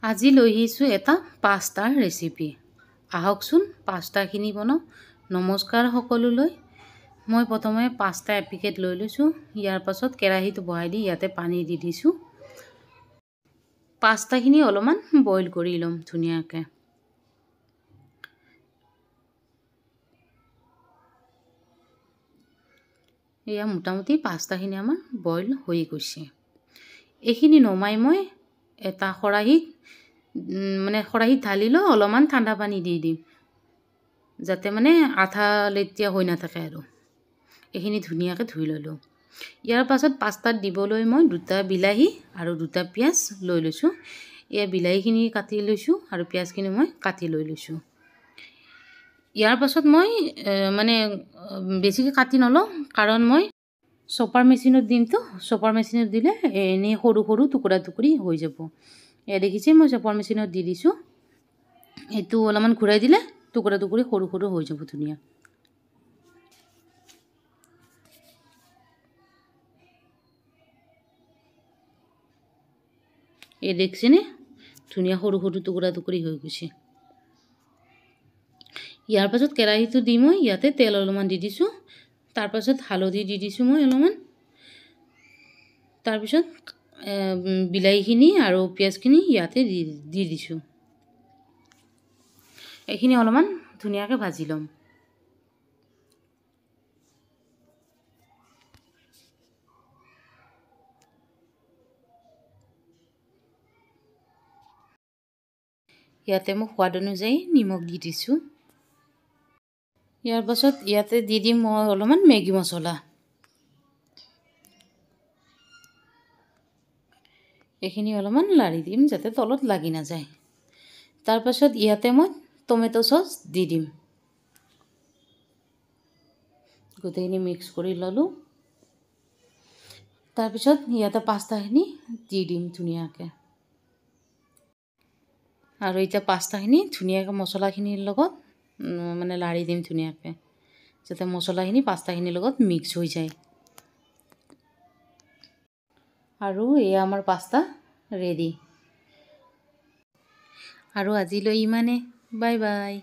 আজি লৈ আহিছোঁ এটা পাস্তাৰ ৰেচিপি। আহকচোন পাস্তাখিনি বনাওঁ। নমস্কাৰ সকলোলৈ। মই প্ৰথমে পাস্তা এপেকেট লৈ লৈছোঁ। ইয়াৰ পাছত কেৰাহীটো বহাই দি ইয়াতে পানী দি দিছোঁ। পাস্তাখিনি অলপমান বইল কৰি ল'ম ধুনীয়াকৈ। এয়া মোটামুটি পাস্তাখিনি আমাৰ বইল হৈ গৈছে। এইখিনি নমাই মই এটা খৰাহীত ঢালি লৈ অলপমান ঠাণ্ডা পানী দি দিম, যাতে আঠা লেতিয়া হৈ নাথাকে আৰু। এইখিনি ধুনীয়াকৈ ধুই ল'লোঁ। ইয়াৰ পাছত পাস্তাত দিবলৈ মই 2টা বিলাহী আৰু 2টা পিঁয়াজ লৈ লৈছোঁ। এয়া বিলাহীখিনি কাটি লৈছোঁ আৰু পিঁয়াজখিনি মই কাটি লৈ লৈছোঁ। ইয়াৰ পাছত মই বেছিকৈ কাটি নলওঁ, কাৰণ মই চপাৰ মেচিনত দিমতো। চপাৰ মেচিনত দিলে এনেই সৰু সৰু টুকুৰা টুকুৰি হৈ যাব। এয়া দেখিছে মই চপাৰ মেচিনত দি দিছোঁ। এইটো অলপমান ঘূৰাই দিলে টুকুৰা টুকুৰি সৰু সৰু হৈ যাব ধুনীয়া। এই দেখিছেনে ধুনীয়া সৰু সৰু টুকুৰা টুকুৰি হৈ গৈছে। ইয়াৰ পাছত কেৰাহীটো দি মই ইয়াতে তেল অলপমান দি দিছোঁ। তাৰপাছত হালধি দি দিছোঁ মই অলপমান। তাৰপিছত বিলাহীখিনি আৰু পিঁয়াজখিনি ইয়াতে দি দিছোঁ। এইখিনি অলপমান ধুনীয়াকৈ ভাজি ল'ম। ইয়াতে মই সোৱাদ অনুযায়ী নিমখ দি দিছোঁ। ইয়াৰ পাছত ইয়াতে দি দিম মই অলপমান মেগী মছলা। এইখিনি অলপমান লাৰি দিম যাতে তলত লাগি নাযায়। তাৰপাছত ইয়াতে মই টমেটো চচ দি দিম। গোটেইখিনি মিক্স কৰি ল'লোঁ। তাৰপিছত ইয়াতে পাস্তাখিনি দি দিম ধুনীয়াকৈ। আৰু এতিয়া পাস্তাখিনি ধুনীয়াকৈ মছলাখিনিৰ লগত লাৰি দিম ধুনীয়াকৈ, যাতে মছলাখিনি পাস্তাখিনিৰ লগত মিক্স হৈ যায়। আৰু এয়া আমাৰ পাস্তা ৰেডি। আৰু আজিলৈ ইমানে। Bye bye.